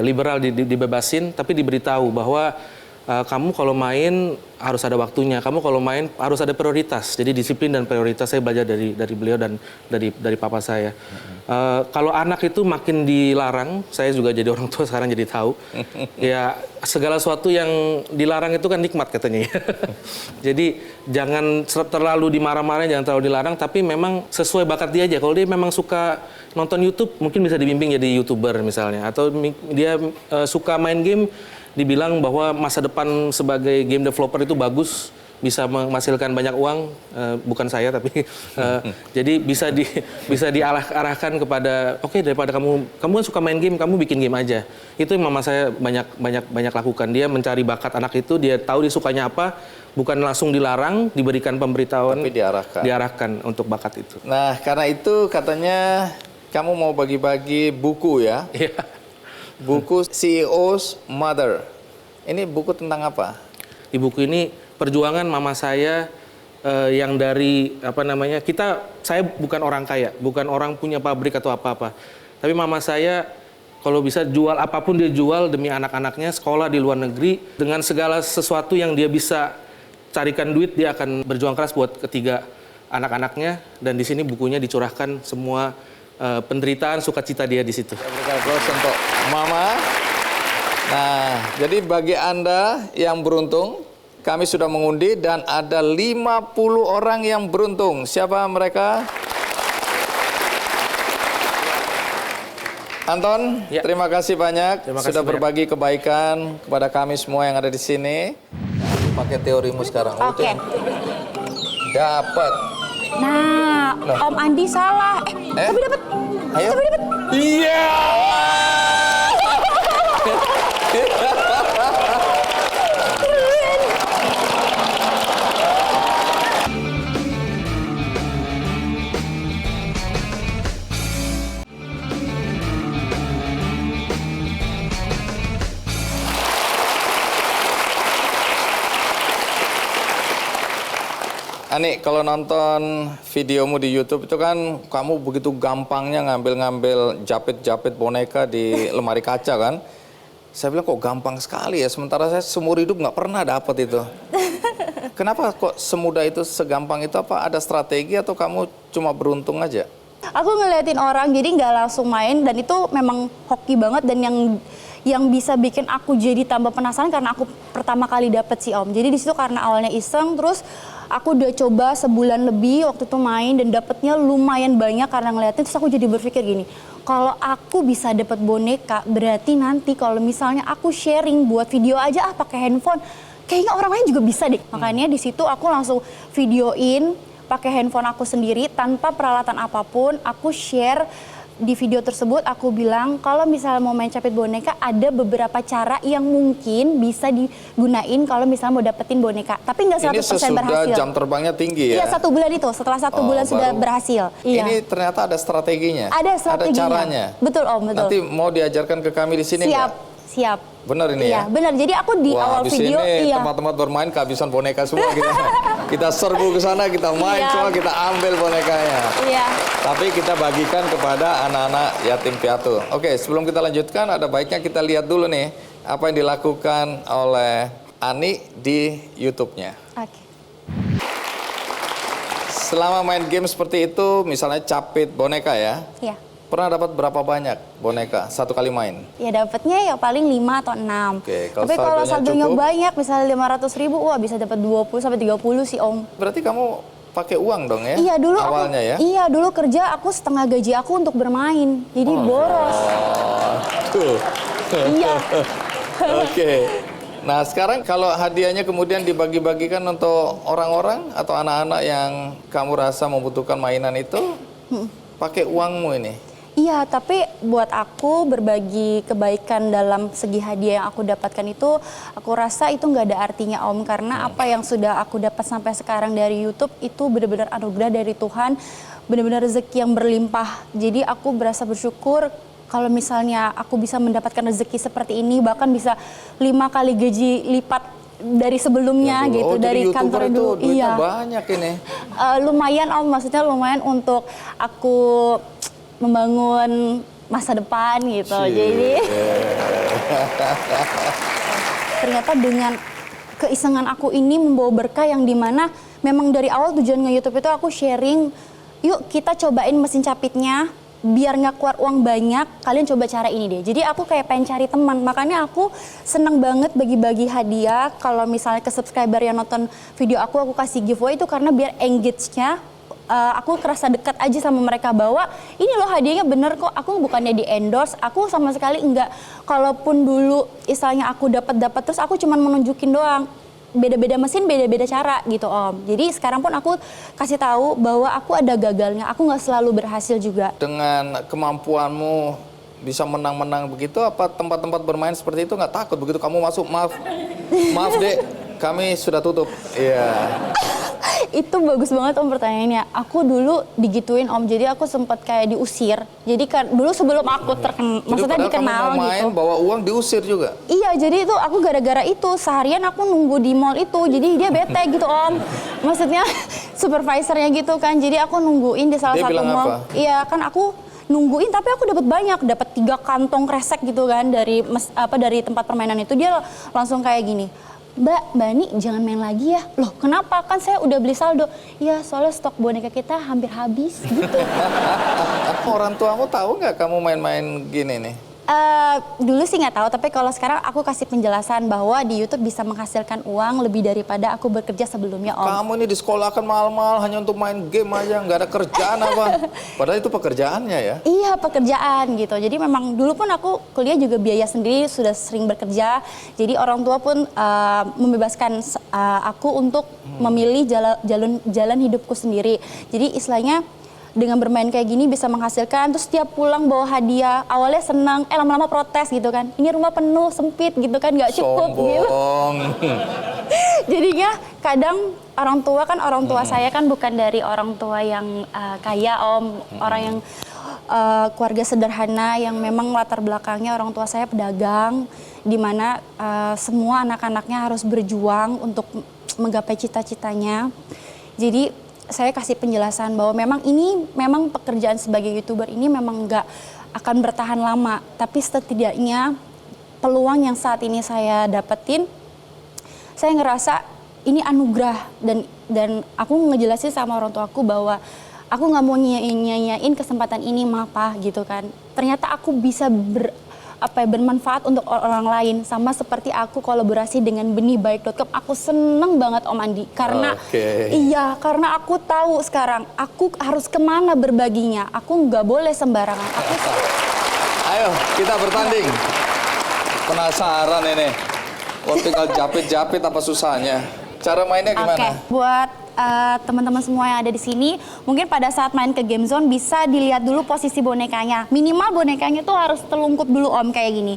liberal, dibebasin, tapi diberitahu bahwa kamu kalau main harus ada waktunya, kamu kalau main harus ada prioritas. Jadi disiplin dan prioritas saya belajar dari beliau dan dari papa saya. Kalau anak itu makin dilarang, saya juga jadi orang tua sekarang jadi tahu. Ya segala sesuatu yang dilarang itu kan nikmat katanya. Jadi jangan terlalu dimarah-marahin, jangan terlalu dilarang, tapi memang sesuai bakat dia aja. Kalau dia memang suka nonton YouTube, mungkin bisa dibimbing jadi YouTuber misalnya. Atau dia suka main game, dibilang bahwa masa depan sebagai game developer itu bagus, bisa menghasilkan banyak uang, bukan saya tapi jadi bisa diarahkan kepada daripada kamu kan suka main game, kamu bikin game aja. Itu yang mama saya banyak lakukan. Dia mencari bakat anak itu, dia tahu dia sukanya apa, bukan langsung dilarang, diberikan pemberitahuan, tapi diarahkan untuk bakat itu. Nah, karena itu katanya kamu mau bagi-bagi buku ya? Iya. Buku CEO's Mother. Ini buku tentang apa? Di buku ini perjuangan mama saya yang dari saya bukan orang kaya, bukan orang punya pabrik atau apa-apa. Tapi mama saya kalau bisa jual apapun dia jual demi anak-anaknya, sekolah di luar negeri, dengan segala sesuatu yang dia bisa carikan duit, dia akan berjuang keras buat ketiga anak-anaknya, dan di sini bukunya dicurahkan semua penderitaan, sukacita dia di situ. Berikan aplaus untuk Mama. Nah, jadi bagi Anda yang beruntung, kami sudah mengundi dan ada 50 orang yang beruntung. Siapa mereka? Anton, terima kasih banyak sudah berbagi kebaikan kepada kami semua yang ada di sini. Pakai teorimu sekarang. Oke. Dapat. Nah, Om Andi salah. Tapi dapat. Ayo. Tapi dapat. Iya. Ani, kalau nonton videomu di YouTube itu kan kamu begitu gampangnya ngambil-ngambil japit-japit boneka di lemari kaca kan. Saya bilang kok gampang sekali ya, sementara saya seumur hidup nggak pernah dapat itu. Kenapa kok semudah itu, segampang itu? Apa ada strategi atau kamu cuma beruntung aja? Aku ngeliatin orang jadi nggak langsung main, dan itu memang hoki banget, dan yang bisa bikin aku jadi tambah penasaran karena aku pertama kali dapet sih Om. Jadi di situ karena awalnya iseng, terus aku udah coba sebulan lebih waktu itu main dan dapetnya lumayan banyak karena ngeliatin, terus aku jadi berpikir gini, kalau aku bisa dapat boneka, berarti nanti kalau misalnya aku sharing buat video aja pakai handphone, kayaknya orang lain juga bisa deh. Makanya di situ aku langsung videoin pakai handphone aku sendiri tanpa peralatan apapun, aku share. Di video tersebut aku bilang kalau misalnya mau main capit boneka ada beberapa cara yang mungkin bisa digunain kalau misalnya mau dapetin boneka. Tapi nggak 100% berhasil. Ini sesudah jam terbangnya tinggi ya? Iya, 1 bulan itu. Setelah 1 bulan sudah berhasil. Iya. Ini ternyata ada strateginya? Ada strateginya. Ada caranya? Betul Om, betul. Nanti mau diajarkan ke kami di sini nggak? Siap. Benar ini iya, ya? Benar. Jadi aku di awal video, tempat-tempat bermain kehabisan boneka semua kita. Kita serbu ke sana, kita main semua, kita ambil bonekanya. Iya. Tapi kita bagikan kepada anak-anak yatim piatu. Oke, sebelum kita lanjutkan, ada baiknya kita lihat dulu nih apa yang dilakukan oleh Ani di YouTube-nya. Oke. Selama main game seperti itu, misalnya capit boneka ya? Iya. Pernah dapat berapa banyak boneka satu kali main? Ya dapatnya ya paling 5 atau 6. Oke, tapi kalau saldonya banyak, misalnya 500.000, wah bisa dapat 20 sampai 30 sih Om. Berarti kamu pakai uang dong ya? Iya dulu awalnya ya? Iya dulu kerja aku setengah gaji aku untuk bermain, jadi boros. Tuh. Iya. Oke. Nah sekarang kalau hadiahnya kemudian dibagi-bagikan untuk orang-orang atau anak-anak yang kamu rasa membutuhkan mainan itu, pakai uangmu ini? Iya, tapi buat aku berbagi kebaikan dalam segi hadiah yang aku dapatkan itu, aku rasa itu nggak ada artinya Om. Karena apa yang sudah aku dapat sampai sekarang dari YouTube itu benar-benar anugerah dari Tuhan, benar-benar rezeki yang berlimpah. Jadi aku berasa bersyukur kalau misalnya aku bisa mendapatkan rezeki seperti ini, bahkan bisa 5 kali gaji lipat dari sebelumnya ya, gitu, dari kantor dulu. Iya. Banyak ini. Lumayan Om, maksudnya lumayan untuk aku membangun masa depan gitu. Jadi ternyata dengan keisengan aku ini membawa berkah yang dimana memang dari awal tujuan nge-YouTube itu aku sharing, yuk kita cobain mesin capitnya biar nggak keluar uang banyak, kalian coba cara ini deh. Jadi aku kayak pengen cari teman, makanya aku seneng banget bagi-bagi hadiah. Kalau misalnya ke subscriber yang nonton video aku kasih giveaway itu karena biar engage-nya aku kerasa dekat aja sama mereka bahwa ini loh hadiahnya bener kok, aku bukannya di endorse, aku sama sekali enggak. Kalaupun dulu istilahnya aku dapat terus aku cuman menunjukin doang. Beda-beda mesin, beda-beda cara gitu Om. Jadi sekarang pun aku kasih tahu bahwa aku ada gagalnya, aku nggak selalu berhasil juga. Dengan kemampuanmu bisa menang-menang begitu, apa tempat-tempat bermain seperti itu nggak takut begitu kamu masuk, maaf dek, kami sudah tutup. Iya. Itu bagus banget Om pertanyaannya. Aku dulu digituin Om, jadi aku sempat kayak diusir. Jadi kan dulu sebelum aku maksudnya dikenal kamu mau main, gitu. Bawa uang diusir juga? Iya, jadi itu aku gara-gara itu seharian aku nunggu di mall itu, jadi dia bete gitu Om. Maksudnya supervisornya gitu kan, jadi aku nungguin di salah satu mall. Iya kan aku nungguin tapi aku dapat banyak, dapat 3 kantong kresek gitu kan dari tempat permainan itu. Dia langsung kayak gini, Mbak Ani jangan main lagi ya. Loh kenapa? Kan saya udah beli saldo. Ya soalnya stok boneka kita hampir habis gitu. Orang tuamu tahu nggak kamu main-main gini nih? Dulu sih nggak tahu, tapi kalau sekarang aku kasih penjelasan bahwa di YouTube bisa menghasilkan uang lebih daripada aku bekerja sebelumnya Om. Kamu ini disekolahkan mahal-mahal hanya untuk main game aja, nggak ada kerjaan apa? Padahal itu pekerjaannya ya? Iya pekerjaan gitu, jadi memang dulu pun aku kuliah juga biaya sendiri, sudah sering bekerja. Jadi orang tua pun membebaskan aku untuk memilih jalan hidupku sendiri. Jadi istilahnya dengan bermain kayak gini bisa menghasilkan, terus setiap pulang bawa hadiah, awalnya senang, lama-lama protes gitu kan, ini rumah penuh, sempit gitu kan, nggak cukup gitu. Jadinya kadang orang tua saya kan bukan dari orang tua yang kaya Om, orang yang keluarga sederhana yang memang latar belakangnya orang tua saya pedagang, di mana semua anak-anaknya harus berjuang untuk menggapai cita-citanya. Jadi saya kasih penjelasan bahwa memang pekerjaan sebagai YouTuber ini memang nggak akan bertahan lama, tapi setidaknya peluang yang saat ini saya dapetin, saya ngerasa ini anugerah, dan aku ngejelasin sama orang tua aku bahwa aku nggak mau nyanyain kesempatan ini, maaf gitu kan. Ternyata aku bisa bermanfaat untuk orang lain, sama seperti aku kolaborasi dengan benihbaik.com. Aku seneng banget Om Andi karena karena aku tahu sekarang aku harus kemana berbaginya. Aku nggak boleh sembarangan. Aku Kita bertanding. Penasaran ini. Oh, tinggal japit-japit apa susahnya. Cara mainnya gimana? Oke, buat teman-teman semua yang ada di sini, mungkin pada saat main ke game zone bisa dilihat dulu posisi bonekanya. Minimal bonekanya tuh harus telungkup dulu Om kayak gini.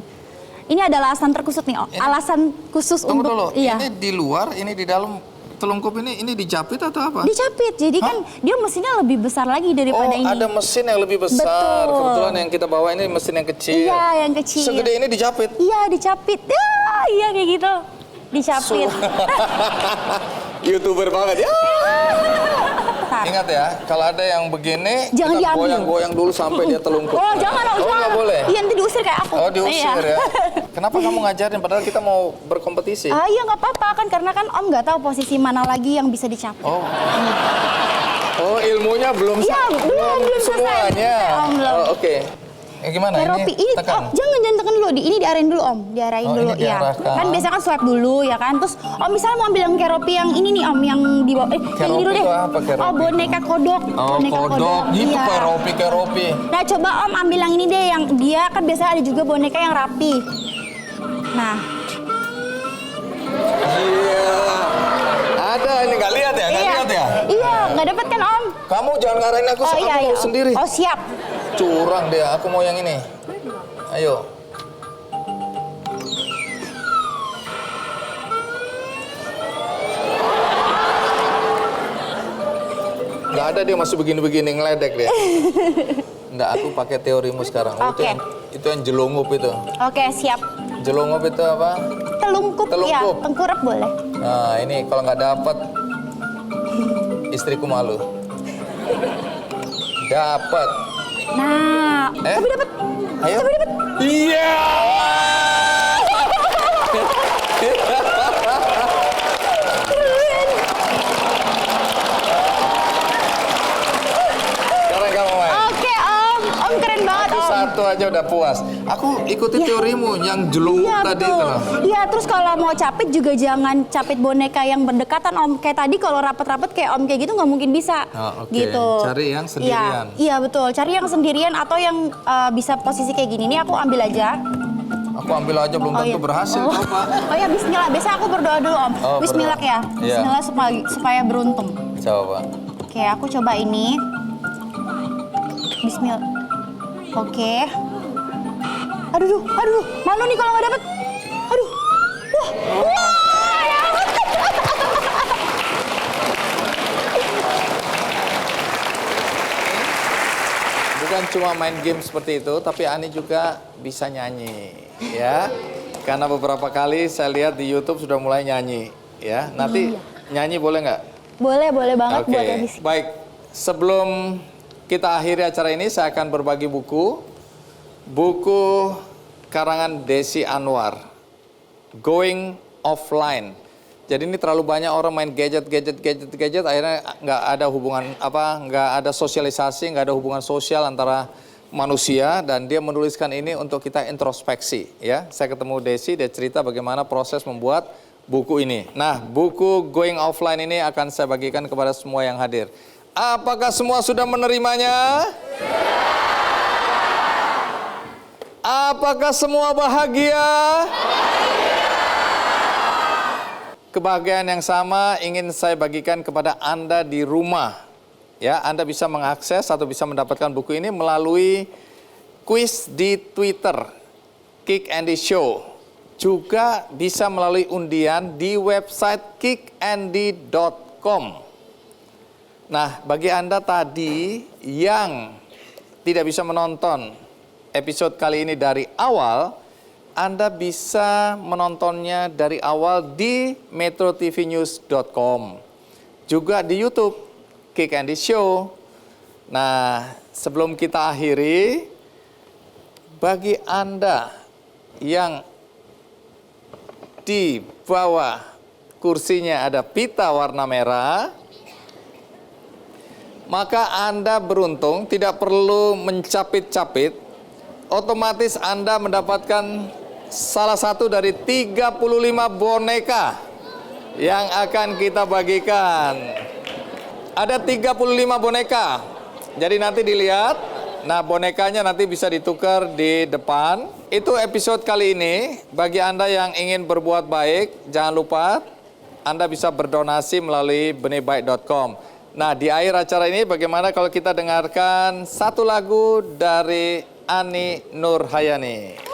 Ini adalah alasan terkhusus nih Om. Alasan khusus Tunggu untuk dulu. Iya. Ini di luar, ini di dalam telungkup ini dijapit atau apa? Dijapit. Jadi kan dia mesinnya lebih besar lagi daripada ini. Oh, ada mesin yang lebih besar. Betul. Kebetulan yang kita bawa ini mesin yang kecil. Iya, yang kecil. Segede ini dijapit. Iya, dicapit. Iya kayak gitu. Dicapit. YouTuber banget ya. Ingat ya, kalau ada yang begini, Jangan kita diambil. goyang-goyang dulu sampai dia telungkup. Oh, jangan, Om. Oh, nggak boleh. Iya, nanti diusir kayak aku. Oh, diusir Iya. ya. Kenapa kamu ngajarin padahal kita mau berkompetisi? Iya nggak apa-apa kan karena kan Om nggak tahu posisi mana lagi yang bisa dicapit. Oh, ilmunya belum Iya, belum selesai. semuanya. Om, belum. Oh, oke. Gimana Keropi ini tekan? jangan tekan dulu, ini diarahin dulu Om, diarahin Oh, dulu ini ya. diarahkan. Kan biasa kan swipe dulu ya kan. Terus Om misalnya mau ambil yang keropi yang ini nih Om, yang di bawah yang ini dulu Keropi deh. itu apa, keropi? Oh, boneka kodok. Oh, Boneka kodok. Gitu Iya. keropi. Nah, coba Om ambil yang ini deh, yang dia kan biasa ada juga boneka yang rapi. Nah, Iya. Ada ini nggak lihat ya? Nggak lihat ya? Iya, nggak dapat kan Om? Kamu jangan ngarahin aku, aku iya, mau Om. sendiri. Oh, siap. Curang dia, aku mau yang ini. Ayo. Nggak ada, dia masih begini-begini ngeledek dia. Nggak, aku pakai teorimu sekarang. Oh, Oke. Itu yang jelungup itu. Oke, siap. Jelungup itu apa? Telungkup, ya, Telungkup. tengkurap boleh. Nah, ini kalau nggak dapat, istriku malu. Dapat. Nah, tapi dapat. Ayo. Tapi dapat. Iya. Sekarang kamu main. Oke Om, Om keren banget Aku Om. satu aja udah puas. Aku ikuti teorimu yang jelungup Iya, tadi betul. itu loh. Iya, terus kalau mau capit juga jangan capit boneka yang berdekatan Om. Kayak tadi kalau rapat-rapat kayak Om kayak gitu nggak mungkin bisa. Oh, oke. Gitu. Cari yang sendirian. Iya, betul. Cari yang sendirian atau yang bisa posisi kayak gini. Ini aku ambil aja. Aku ambil aja belum tentu iya. berhasil Oh. kok, Pak. Oh ya, Bismillah. Biasa aku berdoa dulu Om. Oh, Bismillah berdoa. ya. Iya. Bismillah supaya beruntung. Coba. Oke, aku coba ini. Bismillah. Oke. Aduh, malu nih kalau nggak dapet. Aduh, wah, dapet. Bukan cuma main game seperti itu, tapi Ani juga bisa nyanyi, ya. Karena beberapa kali saya lihat di YouTube sudah mulai nyanyi, ya. Nanti nyanyi boleh nggak? Boleh banget Oke, buat habis. baik. Sebelum kita akhiri acara ini, saya akan berbagi buku karangan Desi Anwar, Going Offline. Jadi ini terlalu banyak orang main gadget, akhirnya nggak ada hubungan nggak ada sosialisasi, nggak ada hubungan sosial antara manusia, dan dia menuliskan ini untuk kita introspeksi. Ya, saya ketemu Desi, dia cerita bagaimana proses membuat buku ini. Nah, buku Going Offline ini akan saya bagikan kepada semua yang hadir. Apakah semua sudah menerimanya? Apakah semua bahagia? Kebahagiaan yang sama ingin saya bagikan kepada Anda di rumah. Ya, Anda bisa mengakses atau bisa mendapatkan buku ini melalui kuis di Twitter, Kick Andy Show. Juga bisa melalui undian di website kickandy.com. Nah, bagi Anda tadi yang tidak bisa menonton episode kali ini dari awal, Anda bisa menontonnya dari awal di metrotvnews.com. Juga di YouTube, Kick Andy Show. Nah, sebelum kita akhiri, bagi Anda yang di bawah kursinya ada pita warna merah, maka Anda beruntung, tidak perlu mencapit-capit, otomatis Anda mendapatkan salah satu dari 35 boneka yang akan kita bagikan. Ada 35 boneka. Jadi nanti dilihat Nah, bonekanya nanti bisa ditukar di depan. Itu episode kali ini. Bagi Anda yang ingin berbuat baik, jangan lupa Anda bisa berdonasi melalui benihbaik.com. Nah, di akhir acara ini bagaimana kalau kita dengarkan satu lagu dari Ani Nurhayani.